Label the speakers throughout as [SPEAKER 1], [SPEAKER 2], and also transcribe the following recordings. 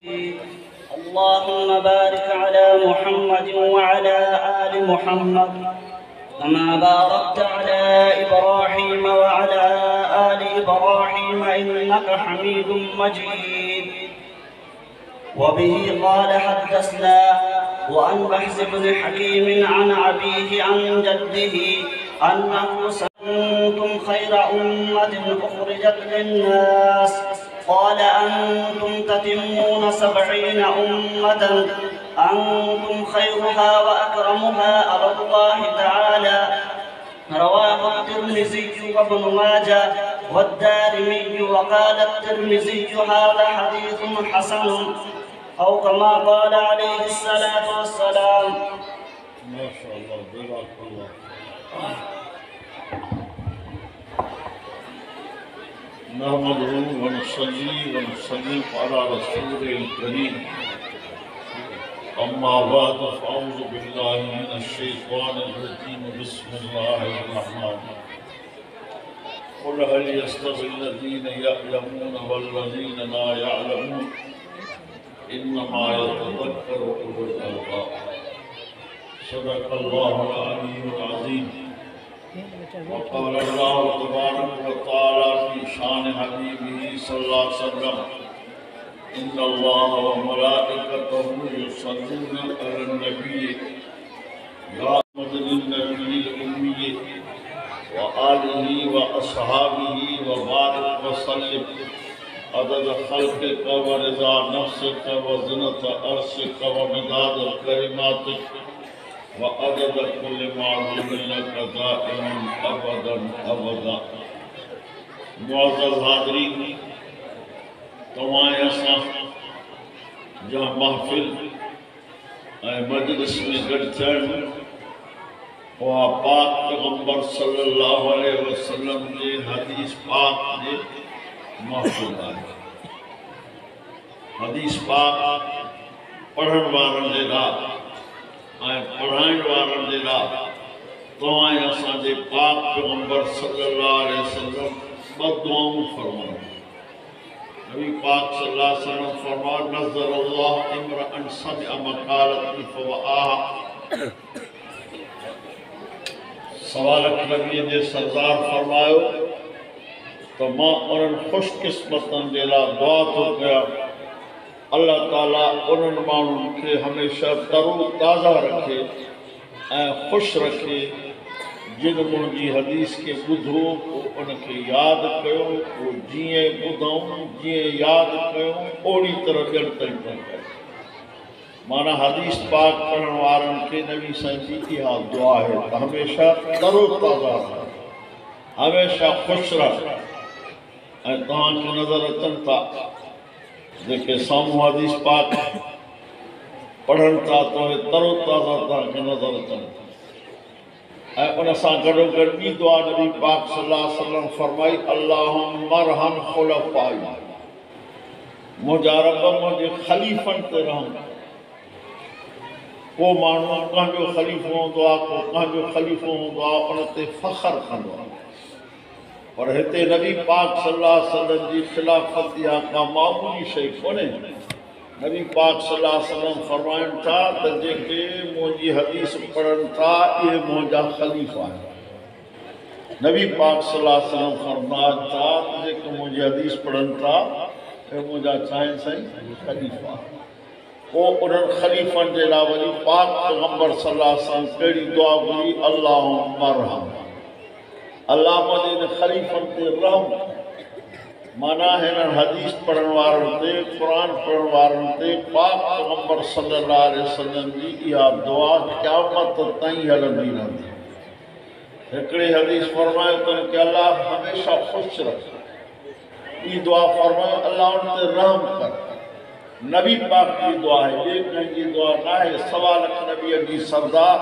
[SPEAKER 1] اللهم بارك على محمد وعلى آل محمد كما باركت على إبراهيم وعلى آل إبراهيم إنك حميد مجيد. وبه قال حدثنا وعن بحث بن حكيم عن أبيه عن جده أنه كنتم خير أمة أخرجت للناس، قال أنتم تتمون 70 أمة، أنتم خيرها وأكرمها على الله تعالى. رواه الترمذي وابن ماجه والدارمي، وقال الترمذي هذا حديث حسن، أو كما قال عليه الصلاة والسلام.
[SPEAKER 2] ما شاء الله، بارك الله. نحمده ونصلي ونسلم على رسوله الكريم، أما بعد فأعوذ بالله من الشيطان الرجيم. بسم الله الرحمن الرحيم. قل هل يستوي الذين يعلمون والذين لا يعلمون إنما يتذكر أولو الألباب. صدق الله العلي العظيم. وقال الله تبارك وتعالى في شان حبيبه صلى الله عليه وسلم: إن الله وملائكته يصلون على النبي يا أحمد للنبي الأمي وآله وأصحابه وبارك وسلم عدد خلقك ورضا نفسك وزنة عرشك ومداد كلماتك وعدد كل معلوم لك دائما أبدا أبدا. मुअज़्ज़ज़ हाज़रीन, तमाम असां जहाँ महफ़िल मजलिस में गॾु थियणु उहा पाक पैगम्बर सल्लल्लाहु अलैहि वसल्लम जे हदीस पाक जे महफ़िल आहे। हदीस पाक पढ़ण वारनि जे लाइ पढ़ाइण वारनि जे लाइ तव्हां असांजे पाक पैगम्बर सल्लल्लाहु अलैहि वसल्लम ॿ दुआऊं फरमायो। नबी पाक सल्लल्लाहु अलैहि वसल्लम फरमायो: नज़रल्लाहु इम्रअन समिअ मक़ालती फवआहा। सवाल नबी जे सरदार फरमायो तो मां उन्हनि ख़ुशकिस्मतनि जे लाइ दुआ थो कयां, अल्लाह ताला उन्हनि माण्हुनि खे हमेशह तरो ताज़ा रखे ऐं ख़ुशि रखे जिन मुंहिंजी हदीस खे ॿुधो पोइ उनखे यादि कयो, पोइ जीअं ॿुधऊं जीअं यादि कयूं ओड़ी तरह ॿियनि ताईं पहुचायो। माना हदीस पाक पढ़ण वारनि खे नबी साईं जी इहा दुआ आहे त हमेशह तरो ताज़ा रहे, हमेशह ख़ुशि रहे। ऐं तव्हांखे नज़र अचनि था जेके साम्हूं हदीस पाक पढ़नि था त उहे तरो ताज़ा तव्हांखे नज़र अचनि था। ऐं उन सां गॾोगॾु ॿी दुआ नबी पाक सल्लल्लाहु अलैहि वसल्लम फरमाई: अल्लाहुम्मा मरहम खुलफाई। मुंहिंजा रब मुंहिंजे ख़लीफ़नि ते रहम। को माण्हू कंहिंजो ख़लीफ़ो हूंदो आहे, को कंहिंजो ख़लीफ़ो हूंदो आहे, उन ते फ़ख़्रु कंदो आहे। पर हिते नबी पाक सल्लल्लाहु अलैहि वसल्लम जी ख़िलाफ़त इहा का मामूली शइ कोन्हे। नबी पाक सल्लल्लाहु अलैहि वसल्लम फरमाइनि था त जेके मुंहिंजी हदीस पढ़नि था इहे मुंहिंजा ख़लीफ़ा आहिनि। नबी पाक सल्लल्लाहु अलैहि वसल्लम फरमाइनि था त जेके मुंहिंजी हदीस पढ़नि था इहे मुंहिंजा साईं ख़लीफ़ा। पोइ उन्हनि ख़लीफ़नि जे लाइ वरी पाक पैगम्बर सल्लल्लाहु अलैहि वसल्लम कहिड़ी दुआ घुरी: अल्लाहुम्मा रहम। अल्लाह मुंहिंजे ख़लीफ़नि ते रहम। माना हिननि हदीस पढ़ण वारनि ते, क़ुरान पढ़ण वारनि ते पाक पैगम्बर सल्लल्लाहु अलैहि वसल्लम जी इहा दुआ क़यामत ताईं हलंदी रहंदी। हिकिड़े हदीस फरमायो त कि अल्लाह हमेशह ख़ुशि रखे। ॿी दुआ फरमायो अल्लाह उन ते रहम कर। नबी पाक जी दुआ आहे, ॿिए कंहिंजी दुआ न आहे। 1.25 लख नबीअ जी सरदार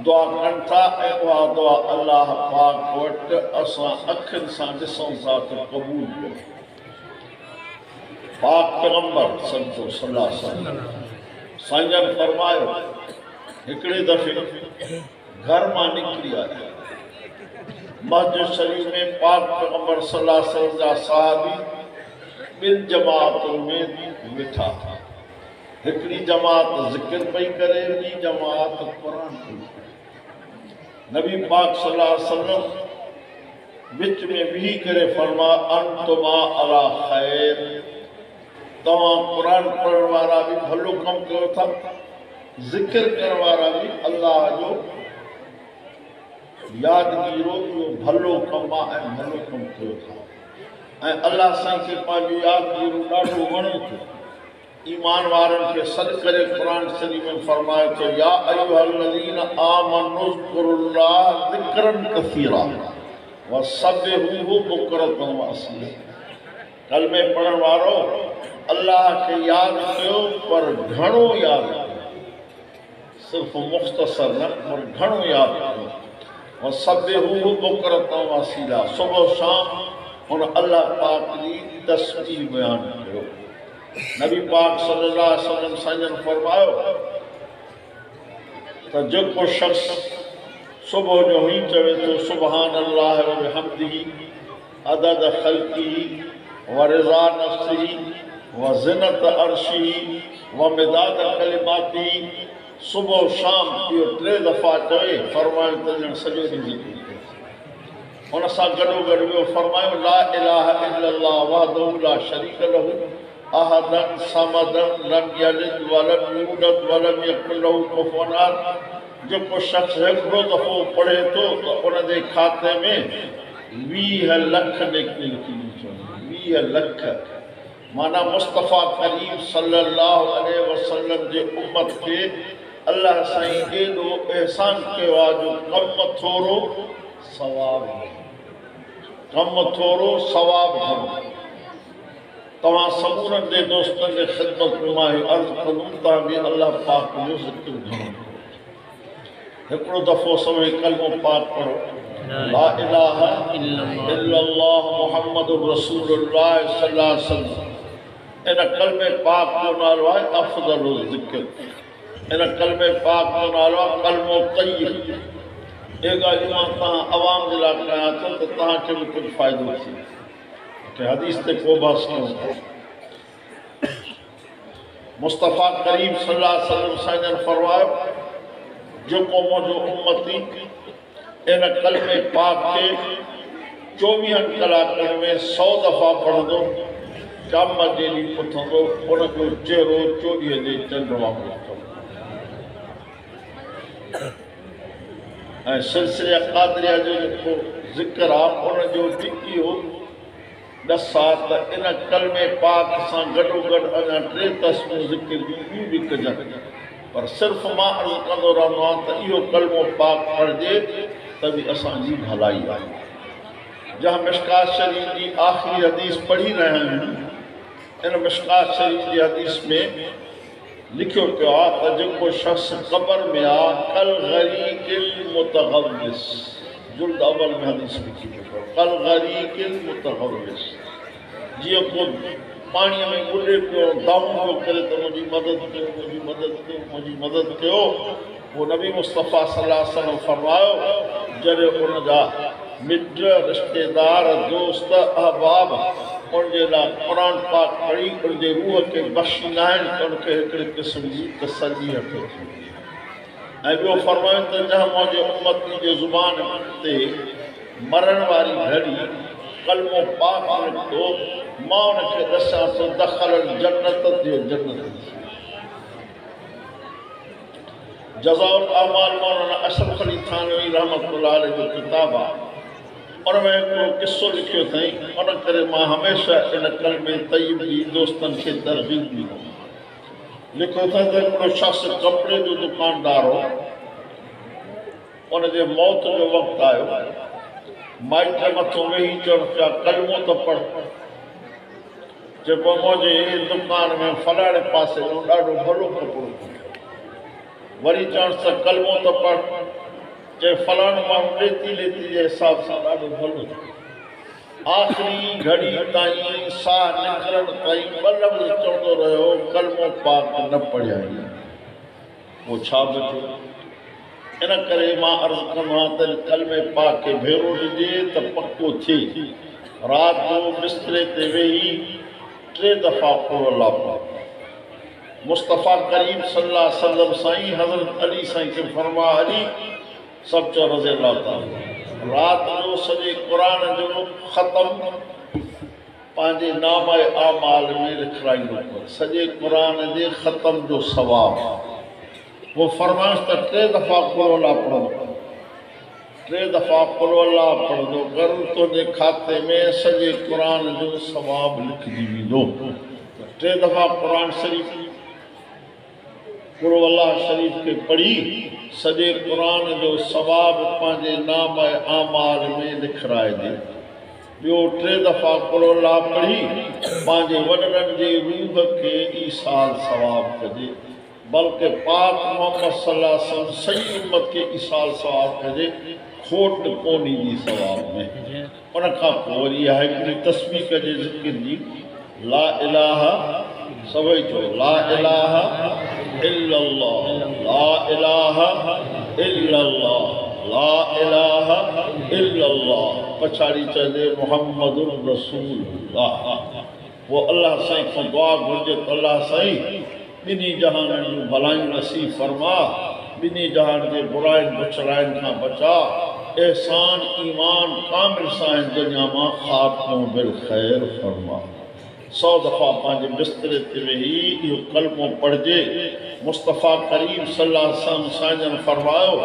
[SPEAKER 2] दुआ कनि था ऐं उहा दुआ अल्लाह पाक वटि असां अखियुनि सां ॾिसूं था त क़बूल कयो। पाक पैगम्बर सल्लल्लाहु अलैहि वसल्लम साईं जन फरमायो हिकिड़े दफ़े घर मां निकिरी आया, मस्जिद शरीफ में पाक पैगम्बर सल्लल्लाहु अलैहि वसल्लम जा सहाबी ॿिनि जमातुनि में वेठा था। हिकिड़ी जमात ज़िक्र पई करे, ॿी जमात क़ुरान पई करे। नबी पाक सल्लल्लाहु अलैहि वसल्लम विच में बीही करे फरमा अंतुमा अला खैर, तव्हां क़ुरान पढ़ण वारा भी भलो कम कयो था, ज़िक्र करण वारा भी अल्लाह जो यादगीरो इहो भलो कम आहे ऐं भलो कम कयो था। ऐं अल्लाह साईं खे पंहिंजो यादगीरो ॾाढो वणे थो। ईमान वारनि खे सॾ करे क़ुरान शरीफ़ में फरमाए थो, या अय्युहल्लज़ीना आमनु ज़कुरुल्लाह ज़िक्रन कसीरा वसब्बिहूहु बुक्रतन व असीला। कलमे पढ़ण वारो अल्लाह खे यादि कयो, पर घणो यादि कयो, सिर्फ़ मुख़्तसर न, पर घणो यादि कयो। वसब्बिहूहु बुक्रतन व असीला, सुबुह शाम हुन अल्लाह पाक जी तस्बीह बयान कयो। नबी पाक सल्लल्लाहु अलैहि वसल्लम साईं फरमायो त जेको शख़्स सुबुह जो ही चवे थो सुबहान अल्लाह व बिहम्दिही अदद ख़ल्क़िही व रिज़ा नफ़्सिही व ज़िनत अर्शिही व मिदाद कलिमातिही, सुबुह शाम इहो 3 दफ़ा चवे, फरमायो त ॼण सॼो ॾींहुं ज़िक्र कयो। हुन सां गॾोगॾु ॿियो फरमायो ला इलाहा इल्लल्लाह वहदहु ला शरीक लहू अहदन समदन लम यलिद वलम यूलद वलम यकुन लहू कुफुवन अहद। जेको शख़्स हिकिड़ो दफ़ो पढ़े थो त उनजे खाते में 20 लख नेकियूं लिखियूं वञनि। 20 लख माना मुस्तफ़ा करीम सल्लल्लाहु अलैहि वसल्लम जे उम्मत खे अल्लाह साईं एॾो एहसान कयो आहे जो कम थोरो सवाब घणो। तव्हां समूरनि जे दोस्तनि जे ख़िदमत में मां अर्ज़ु कंदुमि, तव्हां बि अल्लाह पाक जो ज़िक्र घणो। हिकिड़ो दफ़ो समय कलमो पाक पढ़ो, ला इलाहा इल्लल्लाह मुहम्मदुर रसूलुल्लाह सल्लल्लाहु अलैहि वसल्लम। इन कलमे पाक जो नालो आहे अफ़ज़लुल ज़िक्र। इन कलमे पाक जो नालो आहे कलमो तय्यब। ये ॻाल्हियूं मां तव्हां अवाम जे लाइ कयां थो त तव्हांखे बि कुझु फ़ाइदो थिए। हदीस ते को बहस न हो। मुस्तफ़ा करीम सल्लल्लाहु अलैहि वसल्लम साईं फरमायो, जेको मुंहिंजो उम्मती इन कलमे पाक खे 24 कलाकनि में 100 दफ़ा पढ़ंदो, क़यामत जे ॾींहुं उथंदो, उनजो चहिरो 24 जे चंड वांगुरु थींदो। ऐं सिलसिले क़ादरिया जो जेको ज़िक्र आहे उनजो बि इहो ॾसा त इन कलमे पाक सां गॾोगॾु अञा 3 तस्वीरूं ज़िक्र जूं ॿियूं बि कजनि। पर सिर्फ़ मां अर्ज़ु कंदो रहंदो आहियां त इहो कलमो पाक पढ़िजे त बि असांजी भलाई आहे। जहाँ मिशकात शरीफ़ जी आख़िरी हदीस पढ़ी रहिया आहियूं, इन मिशकात शरीफ़ जी हदीस में लिखियो पियो आहे त जेको शख़्स क़ब्र में आहे कल गरीक़िल मुतग़व्विस, जुल्द अवल में हदीस लिखी पियो, कल गरीक़िल मुतग़व्विस, जीअं को पाणीअ में ॿुॾे पियो दम पियो करे त मुंहिंजी मदद कयो, मुंहिंजी मदद कयो, मुंहिंजी मदद कयो। पोइ नबी मुस्तफ़ा सल्लल्लाहु अलैहि वसल्लम फरमायो, जॾहिं उनजा मिट रिश्तेदार दोस्त अहबाब उनजे लाइ क़ुरान पाक पढ़ी उनजे रूह खे बख़्शींदा आहिनि त उनखे हिकिड़े क़िस्म जी तसल्ली हथो थींदी। ऐं ॿियो फरमायो त जंहिं मुंहिंजे उम्मती जे ज़ुबान ते मरण वारी घड़ी कलमो पाक निकितो, मां उनखे ॾसां थो दख़ल जन्नत जो जन्नत। जज़ाउल अमाल मौलाना अशरफ अली थानवी रहमतुल्लाह अलैह जो किताब आहे, उनमें हिकिड़ो किस्सो लिखियो अथई। उन करे मां हमेशह इन कलमे तय्यब जी दोस्तनि खे तरग़ीब ॾींदो। लिखियो अथई त हिकिड़ो शख़्स कपिड़े जो दुकानदार हो, उनजे मौत जो वक़्तु आयो, माइट मथां वेही चवनि पिया कलमो त पढ़। जेको मुंहिंजे दुकान में फलाणे पासे जो ॾाढो भलो कपिड़ो, वरी चवण त कलमो त पढ़, चए फलाणो माण्हू लेती लेती जे हिसाब सां ॾाढो भलो। आख़िरी घड़ी ताईं साह निकिरण ताईं 2 लफ़्ज़ चवंदो रहियो, कलमो पाक न पढ़ियाई। पोइ छा बचियो? इन करे मां अर्ज़ु कंदो आहियां त कलमे पाक खे भेरो ॾिजे त पको थिए। राति जो बिस्तरे ते वेही 3 दफ़ा पढ़ो अल्लाह पाक। मुस्तफ़ा करीम सल्लल्लाहु अलैहि वसल्लम साईं हज़रत अली साईं खे फरमा अली सब चो रज़ी अल्लाह ताला रात जो सॼे क़ुरान जो ख़त्म पंहिंजे नामाए आमाल में लिखाईंदो कर सॼे क़ुरान जे ख़त्म जो सवाब वो फरमाइश त 3 दफ़ा कुल अल्लाह पढ़ंदो 3 दफ़ा कुल अल्लाह पढ़ंदो कर तुंहिंजे खाते में सॼे क़ुरान जो सवाब लिखजी वेंदो 3 दफ़ा क़ुरान शरीफ़ कुल अल्लाह शरीफ़ के पढ़ी सॼे क़ुरान जो सवाब पंहिंजे नाम आमाल में लिखाए ॾे ॿियो 3 दफ़ा कुल अल्लाह पढ़ी पंहिंजे वॾनि जे रूह खे ईसाल सवाब कजे बल्कि पाक मोहम्मद सल्लल्लाहु अलैहि वसल्लम सही उम्मत के ईसाल सवाब कजे खोट कोन ईंदी सवाब में उन खां पोइ वरी इहा हिकिड़ी तस्बीह कजे ज़िक्र जी ला इलाहा सभई चओ ला इलाहा इल्लल्लाह ला इलाहा इल्लल्लाह ला इलाहा इल्लल्लाह पछाड़ी चइजे मुहम्मदुर रसूलुल्लाह वो अल्लाह साईं खां दुआ घुरिजे त अल्लाह साईं ॿिन्ही जहाननि जूं भलायूं नसीब फरमा ॿिन्ही जहान जे बुराइनि बुछड़ाइनि खां बचा एहसान ईमान कामिल सां दुनिया मां ख़ात्मो बिल ख़ैर फरमा 100 दफ़ा पंहिंजे बिस्तरे ते वेही इहो कलमो पढ़िजे मुस्तफ़ा करीम सल्लल्लाहु अलैहि वसल्लम साईं फरमायो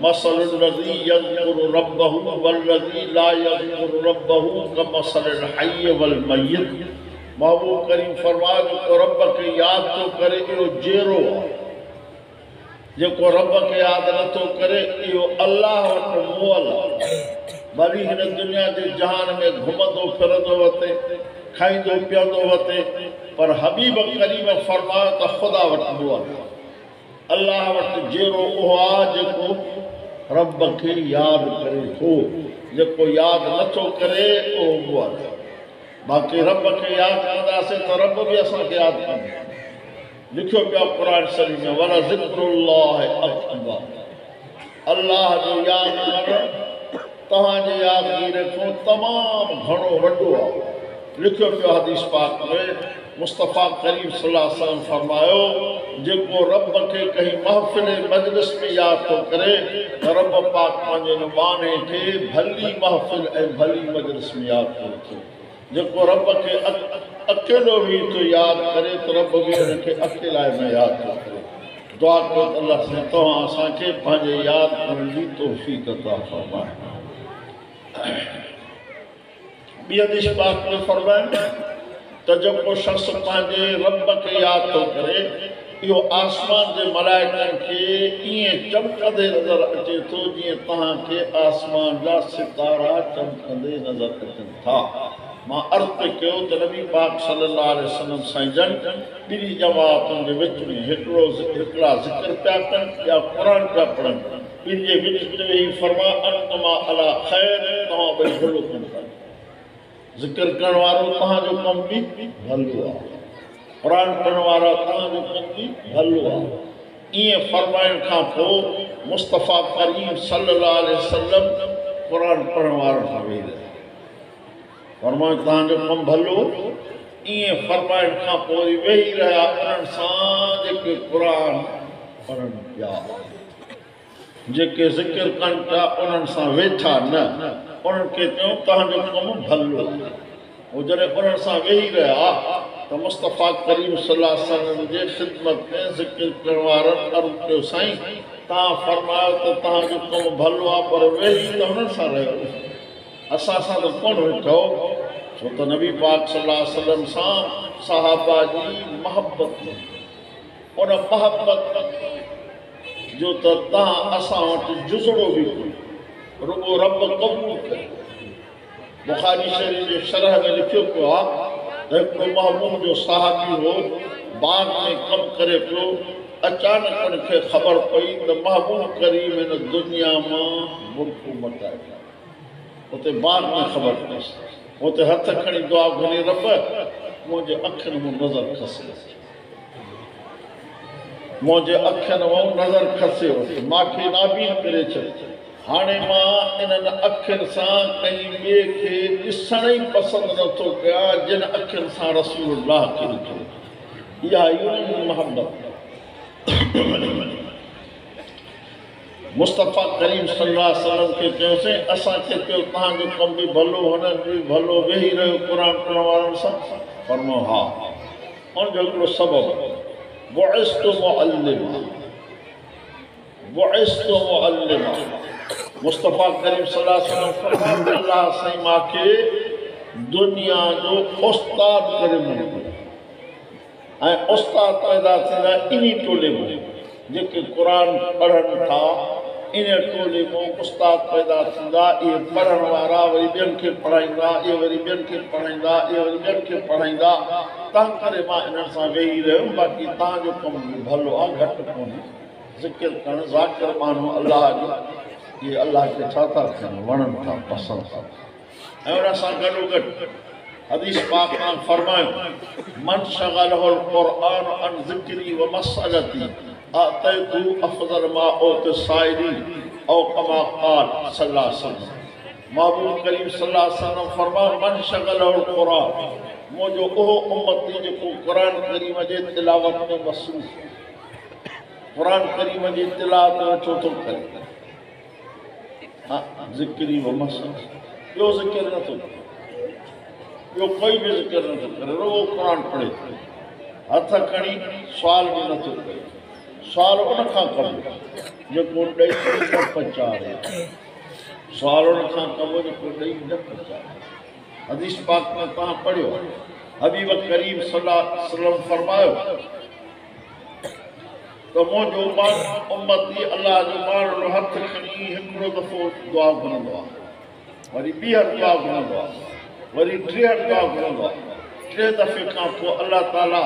[SPEAKER 2] मसलुल लज़ी यज़कुरु रब्बहु वल्लज़ी ला यज़कुरु रब्बहु कमसलिल हय्य वल मय्यित महबूब करीम फरमायो जेको रब खे यादि थो करे इहो जहिड़ो आहे जेको रब खे यादि नथो करे इहो अल्लाह वटि मुअल आहे भली हिन दुनिया जे जहान में घुमंदो फिरंदो वते खाईंदो पीअंदो वते पर हबीब करीम फरमायो त ख़ुदा वटि मुअल अल्लाह वटि जहिड़ो उहो आहे जेको रब खे यादि करे थो जेको यादि नथो करे उहो मुअल बाक़ी रब खे यादि कंदासीं त रब बि असांखे यादि कंदो लिखियो पिया क़ुरान शरीफ़ में वला ज़िक्रुल्लाह अकबर अल्लाह जो यादि करणु तव्हांजे यादगीर खां तमामु घणो वॾो आहे लिखियो पियो हदीस पाक में मुस्तफ़ा करीम सल्लल्लाहु अलैहि वसल्लम फरमायो जेको रब खे कंहिं महफ़िल मजलिस में यादि थो करे त रब पाक पंहिंजे नुबाने खे भली महफ़िल ऐं भली मजलिस में यादि थो रखे जेको रब खे अकेलो बि थो यादि करे त रब बि हुनखे अकेलाए में यादि थो करे दुआ कयो त अल्लाह साईं तव्हां असांखे पंहिंजे यादि करण जी तौफ़ीक़ अता फरमाए ॿी हदीस पाक में फरमाइनि त जेको शख़्स पंहिंजे रब खे यादि थो करे इहो आसमान जे मलाइकनि खे ईअं चमकंदे नज़र अचे थो जीअं तव्हांखे आसमान जा सितारा चमकंदे नज़र अचनि था मां अर्ज़ कयो त नबी पाक सल्लल्लाहु अलैहि वसल्लम साईं जन ॿिन्ही जमातुनि जे विच में हिकिड़ा ज़िक्र पिया कनि या क़ुरान पिया पढ़नि ॿिनि जे विच में वेही फरमा अंतमा अला ख़ैर तव्हां ॿई भलो कमु कयो ज़िक्र करण वारो तव्हांजो कमु बि भलो आहे क़ुरान पढ़ण वारा तव्हांजो कमु बि भलो आहे ईअं फरमाइण खां पोइ मुस्तफ़ा करीम सल्लल्लाहु अलैहि वसल्लम क़ुरान पढ़ण वारनि सां वेही रहिया फरमायो तव्हांजो कमु भलो ईअं फरमाइण खां पोइ वेही रहिया उन्हनि सां जेके क़ुरान पढ़नि पिया जेके ज़िक्र कनि पिया उन्हनि सां वेठा न उन्हनि खे चयूं तव्हांजो कमु भलो उहो जॾहिं उन्हनि सां वेही रहिया त मुस्तफ़ा करीम सल्लल्लाहु अलैहि वसल्लम जे ख़िदमत में ज़िक्र करण वारनि अर्ज़ु कयो साईं तव्हां फरमायो त तव्हांजो कमु भलो आहे पर वेही त हुननि सां रहियो असां सां त कोन वेठो छो त नबी पाक सल्लल्लाहु अलैहि वसल्लम सां सहाबा जी मोहबत उन मोहबत जो त तव्हां असां वटि जुज़ड़ो बि कोन्हे रुगो रब क़बूल करे बुखारी शरीफ़ जे शरह में लिखियो पियो आहे त हिकिड़ो महबूब जो सहाबी हो बाग में कमु करे पियो अचानक उनखे ख़बर पई त महबूब करीम हिन दुनिया मां मुल्क मटाए उते बाग में ख़बर पईसि उते हथ खणी दुआ घुरी रब मुंहिंजे अखियुनि में नज़र खसे मुंहिंजे अखियुनि में नज़र खसे मूंखे नाबीन करे छॾ हाणे मां इन्हनि अखियुनि सां कंहिं ॿिए खे ॾिसण ई पसंदि नथो कयां जिन अखियुनि सां रसूलुल्लाह खे ॾिठो इहा यूं मोहब्बत मुस्तफ़ा करीम सल्लल्लाहु अलैहि वसल्लम के चयोसीं असांखे चयो तव्हांजो कम भी भलो हुननि बि भलो वेही रहियो क़ुर पढ़ण वारनि सां फरमायो हा उनजो हिकिड़ो सबबु बुइस्तु मुअल्लिमा मुस्तफ़ा करीम सल्लल्लाहु अलैहि वसल्लम फरमायो अल्लाह साईं मूंखे दुनिया जो उस्ताद करे मोकिलियो ऐं उस्ताद पैदा थींदा इन्ही टोले में जेके क़ुर पढ़नि था इन टोले में उस्ताद पैदा थींदा इहे पढ़ण वारा वरी ॿियनि खे पढ़ाईंदा इहे वरी ॿियनि खे पढ़ाईंदा इहे वरी ॿियनि खे पढ़ाईंदा तंहिं करे मां इन्हनि सां वेही रहियुमि बाक़ी तव्हांजो कमु बि भलो आहे घटि कोन्हे ज़िक्र करणु ज़ाकिर माण्हू अलाह जो इहे अलाह खे छा था थियनि वणनि था पसंदि था ऐं उन सां गॾोगॾु हदीस पाक में फरमायो मन शगलहुल कुरान अन ज़िक्री व मसअलती आतैतु अफज़ल मा औत साइरी औ कमा क़ाल सल्लल्लाहु अलैहि वसल्लम महबूब करीम सल्लल्लाहु अलैहि वसल्लम फरमायो मन शगलहुल कुरान मुझो ओहो उम्मती जेको कुरान करीम जे तिलावत में मसरूफ़ कुरान करीम जी तिलावत छो थो करे ज़िक्री व मसअलती ॿियो ज़िक्र नथो ॿियो कोई भी ज़िक्र नथो करे रुगो क़ुर पढ़े हथ खणी सुवाल भी नथो करे सुवाल उन खां कबो जेको ॾेई न पचारे सुवाल उन खां कबो जेको ॾेई न पचारे हदीस पाक में तव्हां पढ़ियो हबीब करीम सल्लल्लाहु अलैहि वसल्लम फरमायो त मुंहिंजो उम्मती अल्लाह जो माण्हू हथ खणी हिकिड़ो दफ़ो दुआ घुरंदो आहे वरी ॿीहर दुआ घुरंदो आहे वरी टीहर दुआ घुरंदो आहे टे दफ़े खां पोइ अल्लाह ताला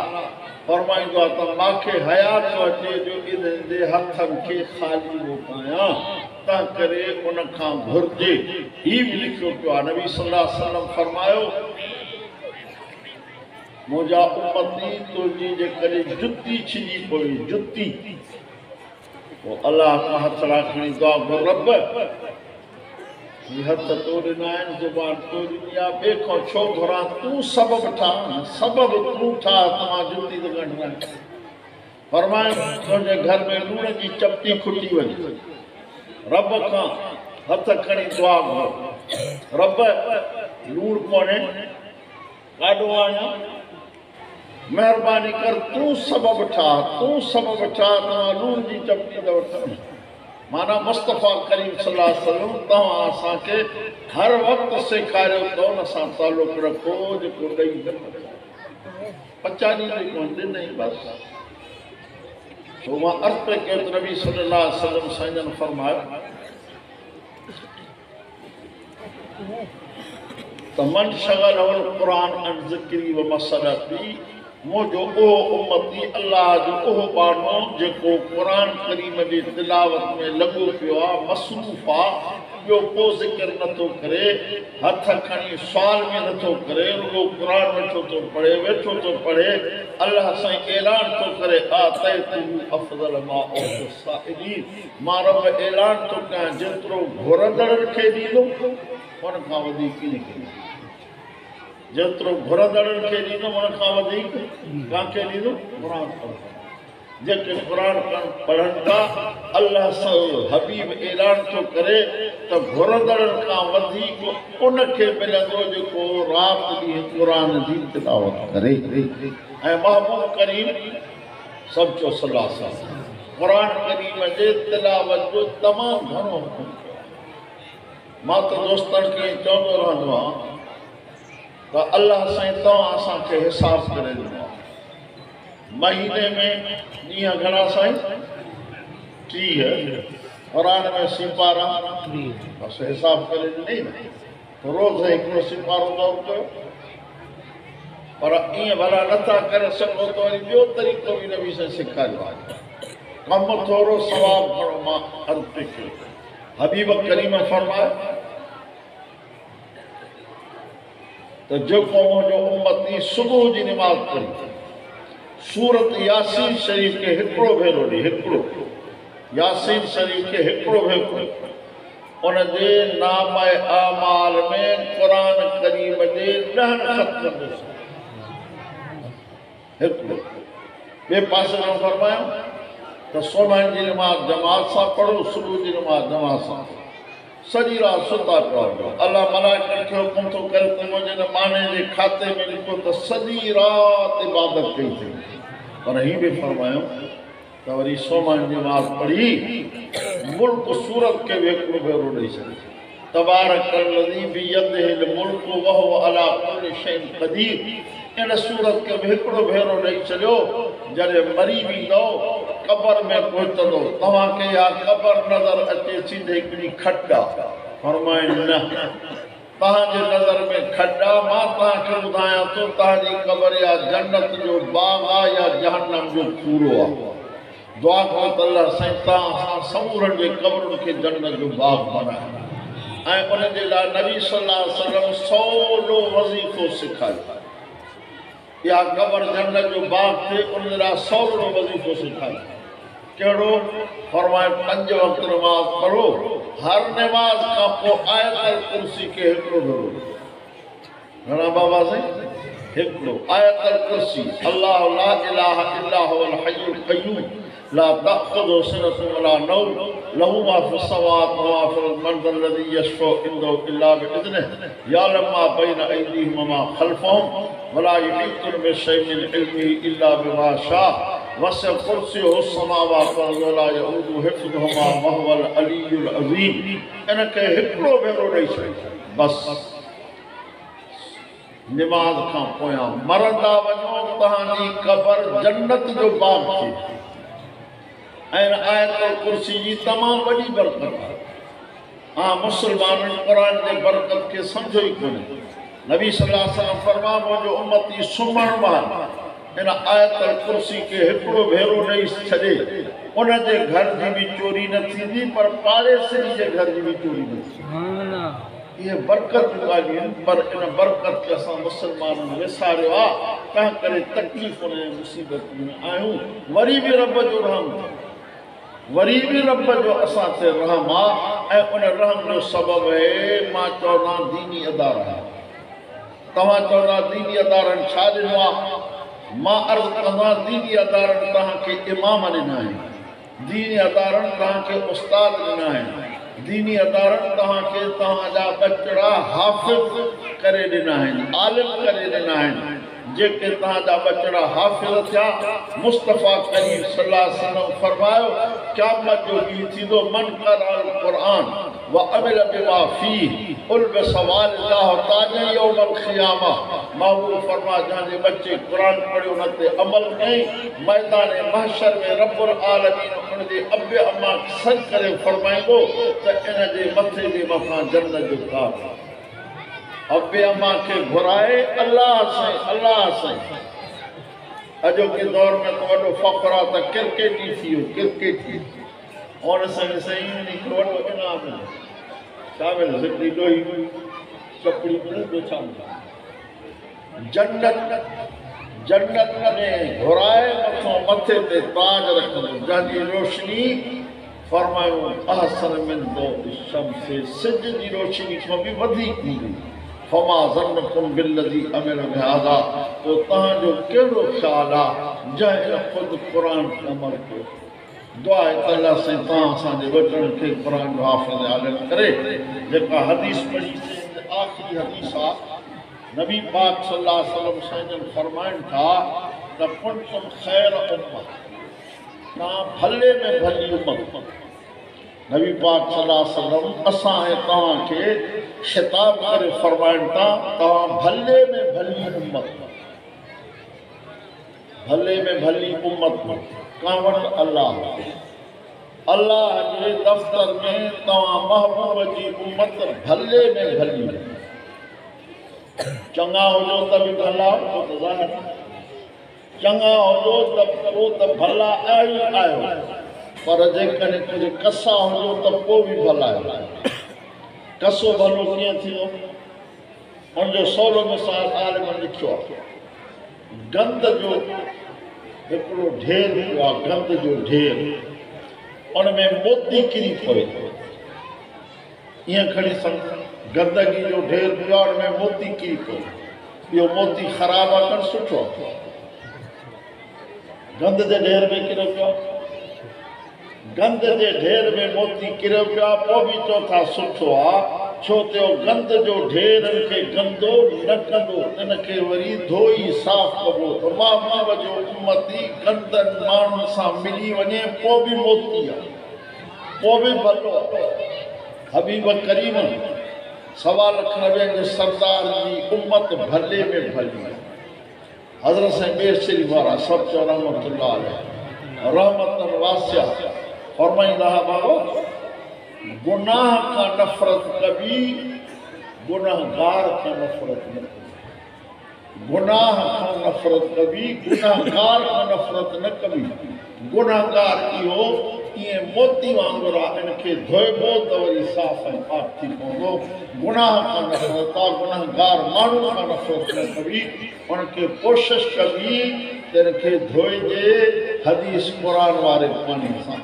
[SPEAKER 2] फरमाईंदो आहे त मूंखे हयात अचे जो इन्हनि जे हथनि खे ख़ाली मोटायां तंहिं करे उन खां घुरिजे ही बि लिखियो पियो आहे नबी सल्लल्लाहु अलैहि वसल्लम फरमायो मुंहिंजा उम्मती तुंहिंजी जेकॾहिं जुती छिॼी पवे जुती पोइ अल्लाह खां हथ खणी दुआ घुर रब हथ तो ॾिना आहिनि ज़ुबान तो ॾिनी आहे ॿिए खां छो घुरां तूं सबबु ठाह सबबु तूं ठाह तव्हां जुती त गंढना फरमाए तुंहिंजे घर में लूण जी चपटी खुटी वञे रब खां हथ खणी दुआ घुर रब लूण कोन्हे काॾो आहियां महिरबानी कर तूं सबबु ठाह तव्हां लूण जी चपटी त वठो माना मुस्तफ़ा करीम सल्लल्लाहु अलैहि वसल्लम तव्हां असांखे हर वक़्तु सेखारियो अथव न सां तालुक रखो जेको ॾेई न पचानी कोन ॾिनई बसि सो मां अर्ज़ पे कयो त नबी सल्लल्लाहु अलैहि वसल्लम साईं फरमायो त मन शगलहुल क़ुरान अन ज़िक्री व मसअलती मुझो ओहो उम्मती अल्लाह जो ओहो बानो जेको क़ुरान करीम जी तिलावत में लॻो पियो आहे मसरूफ़ आहे ॿियो को ज़िक्र नथो करे हथ खणी सुवाल में नथो करे रुगो क़ुरान वेठो थो पढ़े वेठो थो पढ़े अल्लाह साईं ऐलान थो करे आतैतु अफज़ल मा औत साइलीन मां रब ऐलान थो कयां जेतिरो घुरंदड़नि खे ॾींदुमि उन खां वधीक कीअं जेतिरो घुरंदड़नि खे ॾींदुमि उन खां वधीक कंहिंखे ॾींदुमि क़ुरान जेके क़ुरान पढ़नि था अल्लाह सां हबीब ऐलान थो करे त घुरंदड़नि खां वधीक उनखे मिलंदो जेको राति ॾींहुं क़ुरान जी तिलावत करे ऐं महबूब करीम सभु सलाह सां क़ुरान करीम जे तिलावत जो तमामु घणो मां त दोस्तनि खे चवंदो रहंदो आहियां त अल्लाह साईं तव्हां असांखे हिसाब करे ॾिनो आहे महीने में ॾींहं घणा साईं 30 क़ुरान में सिपारा बसि हिसाब करे ॾिनई न त रोज़ हिकिड़ो सिपारो दौर कयो पर ईअं भला नथा करे सघो त वरी ॿियो तरीक़ो बि नबी साईं सेखारियो आहे कमु थोरो सवाबु घणो मां अर्ज़ पे कयो हबीब करीम फरमायो त जेको मुंहिंजो उम्मती सुबुह जी निमाज़ पढ़ी सूरत यासीन शरीफ़ के हिकिड़ो भेरो ॾे हिकिड़ो यासीन शरीफ़ के हिकिड़ो भेरो उन जे नामाए आमाल में क़ुरान करीम जे 10 ख़त्म हिकिड़ो बे पासे में फरमायो तो सोमन जी नमाज जमात सां पढ़ो, सुबह जी नमाज जमात सां, सॼी राति सुता पिया। अल्लाह मलाइकनि खे हुकुम थो करे त मुंहिंजे माने जे खाते में लिखो त सॼी राति इबादत कई थी। पर हीअ बि फरमायो त वरी सोमन जी नमाज पढ़ी मुल्क सूरत खे बि हिकिड़ो भेरो ॾेई छॾे। तबारकल्लज़ी बियदिहिल मुल्कु वहुव अला कुल्लि शैइन क़दीर। इन सूरत खे बि हिकिड़ो भेरो ॾेई छॾियो। जॾहिं मरी वेंदो क़बर में पहुचंदो तव्हांखे इहा क़बर नज़र अचे थी त हिकिड़ी खॾ आहे। फरमाइनि न, तव्हांजे नज़र में खॾ आहे, मां तव्हांखे ॿुधायां थो तव्हांजी क़बर या जन्नत जो बाग़ आहे या जहन्नम जो कूड़ो आहे। दुआ कयो त अल्लाह साईं तव्हां समूरनि जे क़बरुनि खे जन्नत जो बाग़ बणाए ऐं उन जे लाइ नबी सल्लल्लाहु अलैहि वसल्लम सवलो वज़ीफ़ो सेखारियो। या क़बर जन्नत जो बाग़ थे उन जे लाइ सवलो वज़ीफ़ो सेखारियो। कहिड़ो? फरमाए 5 वक़्त नमाज़ पढ़ो, हर नमाज़ खां पोइ आयतल कुर्सी खे हिकिड़ो भेरो। घणा बाबा साईं? हिकिड़ो आयतल कुर्सी। अल्लाह ला इलाहा इल्ला हुवल हय्युल क़य्यूम ला तअख़ुज़ुहु सिनतुन वला नौम लहू मा फ़िस समावाति व मा फ़िल अर्ज़ि मन ज़ल्लज़ी यशफ़अु इंदहु इल्ला बिइज़्निहि यअलमु मा बैन अयदीहिम व मा ख़ल्फ़हुम वला युहीतून बिशैइन मिन इल्मिही इल्ला बिमा शाअ वसिअ कुर्सियुहु समावाति वल अर्ज़ वला यऊदुहु हिफ़्ज़ुहुमा व हुवल अलियुल अज़ीम। इनखे हिकिड़ो भेरो ॾेई छॾियो बसि। नमाज़ खां पोयां मरंदा वञो तव्हांजी क़बर जन्नत जो बाग़ थी। ऐं आयतल कुर्सी जी तमामु वॾी बरकत आहे। हा, मुस्लमाननि क़ुरान जे बरकत खे सम्झो ई कोन्हे। नबी सल्लल्लाहु अलैहि वसल्लम फरमायो मुंहिंजो उम्मती सुम्हण महिल इन आयतल कुर्सी खे हिकिड़ो भेरो ॾेई छॾे, उन जे घर जी बि चोरी न थींदी, पर पाड़ेसिरी जे घर जी बि चोरी न थींदी। इहे बरकत जूं ॻाल्हियूं आहिनि, पर इन बरकत खे असां मुस्लमाननि विसारियो आहे। तंहिं करे तकलीफ़ुनि ऐं मुसीबतुनि में आहियूं। वरी बि रब जो रहम, वरी बि रब जो असां ते रहम आहे। ऐं उन रहम जो सबबु आहे मां चवंदा दीनी अदारा आहे। तव्हां चवंदा दीनी अदारनि छा ॾिनो आहे? मां अर्ज़ु कंदा दीनी अदारनि तव्हांखे इमाम ॾिना आहिनि, दीनी अदारनि तव्हांखे उस्ताद ॾिना आहिनि, दीनी अदारनि तव्हांखे तव्हांजा बचड़ा हाफ़िज़ करे ॾिना आहिनि, आलिम करे ॾिना आहिनि। जेके तव्हांजा बचड़ा हाफ़िज़ थिया, मुस्तफ़ा करीम सल्लल्लाहु अलैहि वसल्लम फरमायो क़यामत जो ॾींहुं थींदो मन क़रअल क़ुरआन व अमिल बिमा फ़ीह उल्बिस वालिदाहु ताजन यौमल क़ियामा। महबूब फरमाया जंहिंजे बच्चे क़ुरान पढ़ियो उन ते अमल कई, मैदान महशर में रब्बुल आलमीन उन जे अब अम्मा सर करे फरमाईंदो त इन जे मथे जे मथां जन्नत जो ताज। अब अम्मा के घुराए अल्लाह से अॼोके दौर में तो वॾो फ़ख्रु आहे त क्रिकेट ई थी वियो, क्रिकेट और सही वॾो इनाम छा मिले हिकिड़ी ॾोही चपड़ी मिले ॿियो छा मिले? जन्नत में घुराए मथे ते ताज रखंदो जंहिंजी रोशनी फरमायो अहसन मिन दौइ शम्स, सिज जी रोशनी खां बि वधीक हूंदी। फमा ज़न्नुकुम बिल्लज़ी अमिल बिहाज़ा, तो तव्हांजो कहिड़ो ख़्यालु आहे जंहिं ख़ुदि क़ुरान अमल कयो। दुआ आहे त अल्लाह साईं तव्हां असांजे वचन खे क़ुरान जो हाफ़िज़ आलिम करे। जेका हदीस पढ़ी आख़िरी हदीस आहे, नबी पाक सल्लल्लाहु अलैहि वसल्लम साईं फरमाइनि था त कुंतुम ख़ैर उम्मत, तव्हां भले में भली उम्मत। नबी पाक सल्लल्लाहु अलैहि वसल्लम असां ऐं तव्हांखे ख़िताब करे फरमाइनि था तव्हां भले में भली उम्मत, भले में भली उम्मत। कां वटि अल्लाह जे दफ़्तर में तव्हां महबूब जी उम्मत भले में भली। चङा हुजो त बि भला, चङा हुजो त भला आहियो, पर जेकॾहिं कुझु कसा हुजो त पोइ बि भला आहियो। कसो भलो कीअं थींदो? हुनजो सवलो मिसाल आलिमनि लिखियो आहे। गंद जो हिकिड़ो ढेर हुओ आहे, गंद जो ढेर, उन में मोती किरी पए। ईअं खणी सम्झ, गंदगी जो ढेर हुओ आहे, उन में मोती किरी पए। इहो मोती ख़राबु आहे, पर सुठो आहे। गंद जे ढेर में किरो पियो गंद जे ढेर में मोती किरो पियो पोइ बि चओ था सुठो आहे छो त गंद जो ढेर खे गंदो न कंदो इनखे वरी धोई साफ़ कबो त मां जो उम्मती गंदनि माण्हुनि सां मिली वञे पोइ बि मोती आहे पोइ बि भलो हबीब करीम 1.25 जे सरदार जी उम्मत भले में भली हज़रत साईं बेर शरीफ वारा सभु चओ रहमतुल्लाह अलैह रहमतन वासिया फरमाईंदा हुआ बाबा गुनाह का नफ़रत कभी गुनाहगार का नफ़रत न कभी गुनाह का नफ़रत कभी गुनाहगार का नफ़रत न कभी गुनाहगार इहो ईअं मोती वांगुरु आहे इनखे धोइबो त वरी साफ़ ऐं पाक थी पवंदो गुनाह का नफ़रत आहे गुनाहगार माण्हू का नफ़रत न कभी उनखे कोशिशि कबी त इनखे धोइजे हदीस क़ुरान वारे पाणी सां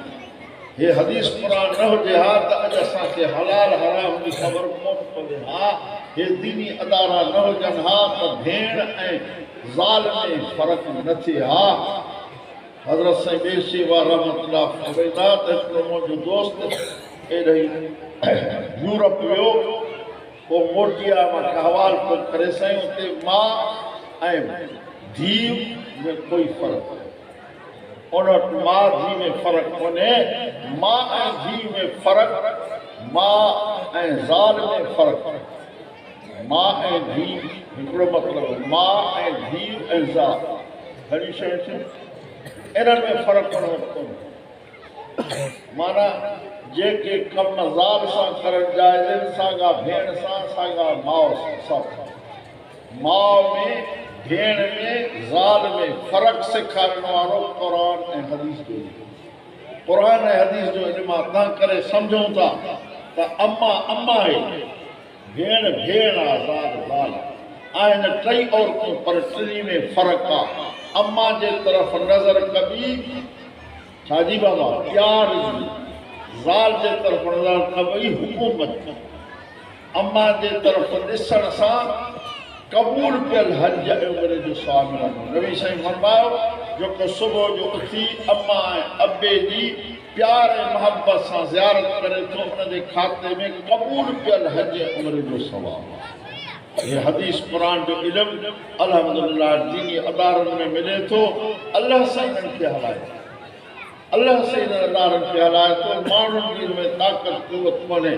[SPEAKER 2] हे हदीस क़ुरान न हुजे हा त अॼु असांखे हलाल हराम जी ख़बर कोन पवे हा हे दीनी अदारा न हुजनि हा त भेण ऐं ज़ाल में फ़र्क़ु न थिए हा हज़रत साईं बेशी वारा रहमतुल्लाह फरमाईंदा त हिकिड़ो मुंहिंजो दोस्त एॾे यूरोप वियो पोइ मोटी आयो मूंखे हवालु पियो करे साईं उते मां ऐं धीउ में कोई फ़र्क़ु उन वटि मां धीउ में फ़र्क़ु कोन्हे मां ऐं धीउ में फ़र्क़ु मां ऐं ज़ाल में फ़र्क़ु मां ऐं धीउ हिकिड़ो मतिलबु मां ऐं धीउ ऐं ज़ाल घणी शयूं थियूं इन्हनि में फ़र्क़ु कोन्हे माना जेके कम ज़ाल सां करणु जाइज़ आहिनि साॻा भेण सां साॻा माउ सां माउ में भेण में ज़ाल में फ़र्क़ु सेखारण वारो क़ुरान ऐं हदीस जो क़ुरान ऐं हदीस जो इन मां तव्हां करे सम्झूं था त अम्मा अम्मा आहे भेण भेण आहे ज़ाल ज़ाल आहिनि टई औरतूं पर टिनी में फ़र्क़ु आहे अम्मा जे तरफ़ नज़र कबी छाजी बाबा प्यार ज़ाल जे तरफ़ नज़र कबी हुकूमत अम्मा जे तरफ़ ॾिसण सां क़बूल पियल हज उमिरि जो स्वामी नबी साईं फरमायो जेको सुबुह जो उथी अम्मा ऐं अबे जी प्यार ऐं मोहबत सां ज़ियारत करे थो उनजे खाते में क़बूल पियल हज उमिरि जो सवाबु आहे ये हदीस क़ुरान जो इल्मु अल्हम्दुलिल्लाह दीनी अदारनि में मिले थो अल्लाह सां इन्हनि खे हलाए अल्लाह से इन अदारनि खे हलाए थो माण्हुनि जी में ताक़त क़ुवत कोन्हे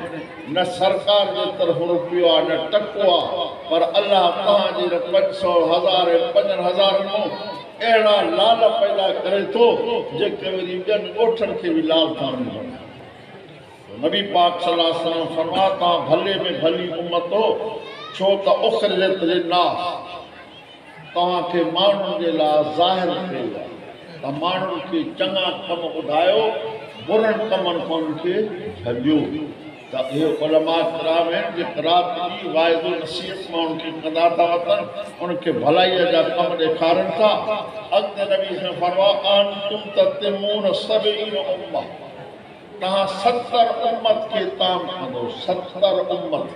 [SPEAKER 2] न सरकार जे तरफ़ रुपयो आहे न टको आहे पर अल्लाह तव्हांजी 500 1000 5000 मां अहिड़ा लाल पैदा करे थो जेके वरी ॿियनि ॻोठनि खे बि लाल था वञनि नबी पाक सल्लल्लाहु अलैहि वसल्लम फरमाया तव्हां भले में भली उम्मत हो छो त उखरिजत लिन्नास तव्हांखे माण्हुनि जे लाइ ज़ाहिर कयो आहे त माण्हुनि खे चङा कम ॿुधायो बुरनि कमनि खां उनखे छॾियो त इहे उलमा किराम आहिनि जेके राति ॾींहुं वाइदो नसीहत माण्हुनि खे कंदा था वठनि उनखे भलाईअ जा कम ॾेखारनि था अॻिते नबी सां फरमायो अंतुम ततिमून सबईन उम्मा तव्हां 70 उम्मत खे ताम कंदो 70 उम्मत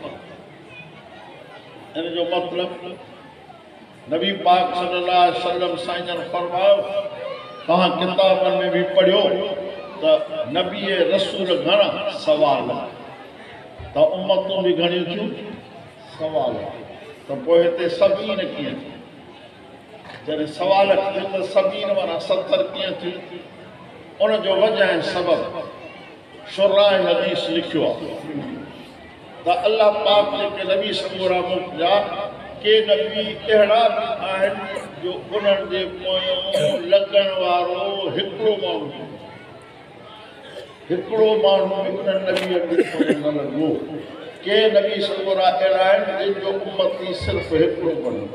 [SPEAKER 2] इन जो मतिलबु नबी पाक सल्लल्लाहु अलैहि वसल्लम साईं फरमायो तव्हां किताबनि में बि पढ़ियो त नबी रसूल घणा सवाल त उम्मतूं बि घणियूं थियूं सवाल त पोइ हिते सभीन कीअं जॾहिं सवाल थिए त सभीन माना 70 कीअं थियूं उनजो वजह ऐं सबबु शुराह हदीस लिखियो आहे त अल्लाह पाक जेके नबी सगोरा मोकिलिया के नबी अहिड़ा बि आहिनि जो उन्हनि जे पोयों लॻण वारो हिकिड़ो माण्हू बि उन्हनि नबीअ जे पोयों न लॻो के नबी सगोरा अहिड़ा आहिनि जंहिंजो उम्मती सिर्फ़ु हिकिड़ो बणियो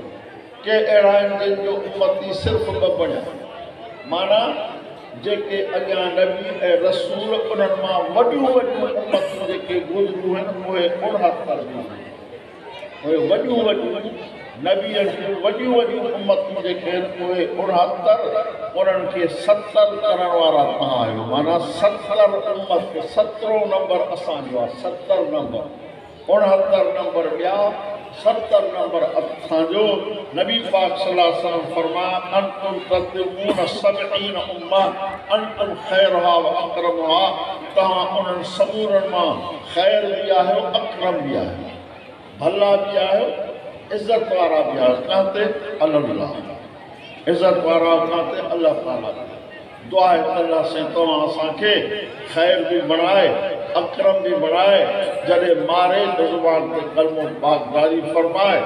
[SPEAKER 2] के अहिड़ा आहिनि जंहिंजो उम्मती सिर्फ़ु 2 बणिया माना जेके अॻियां नबी ऐं रसूल उन्हनि मां वॾियूं वॾियूं उम्मतूं जेके गुज़रियूं आहिनि उहे 69 उहे वॾियूं नबीअ जूं वॾियूं उम्मतूं जेके आहिनि उहे 69 उन्हनि खे 70 करण वारा तव्हां आहियो माना 70 उम्मत 17 नंबर असांजो आहे 70 नंबर 69 नंबर ॿिया 70 नंबर असांजो नबी पाक सल्लल्लाहु अलैहि वसल्लम फरमाया अंतुम तदमून 70 उम्मा अंतुम खैरहा व अकरमहा तहां उन्हनि समूरनि मां ख़ैर भी आहियो अकरम भी आहियो भला भी आहियो इज़त वारा भी आहियो कांते अल्लाह इज़त वारा कांते अल्लाह ताला दुआ है अल्लाह से तव्हां असांखे ख़ैर भी बनाए अकरम भी बनाए जॾहिं मारे ज़ुबान ते कलमो पाक जारी फरमाए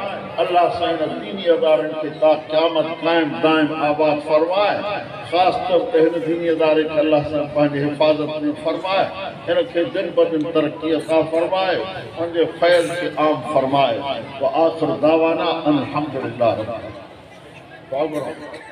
[SPEAKER 2] अल्लाह से इन दीनी अदारनि खे ता क़यामत क़ाइम दाइम आबाद फरमाए ख़ास तौर ते हिन दीनी अदारे खे अल्लाह से पंहिंजी हिफ़ाज़त में फरमाए हिन खे दिन ब दिन तरक्की अता फरमाए उनजे फ़ैज़ खे आम फरमाए व आख़िर दावाना अल्हम्दुलिल्लाह रब्बिल आलमीन।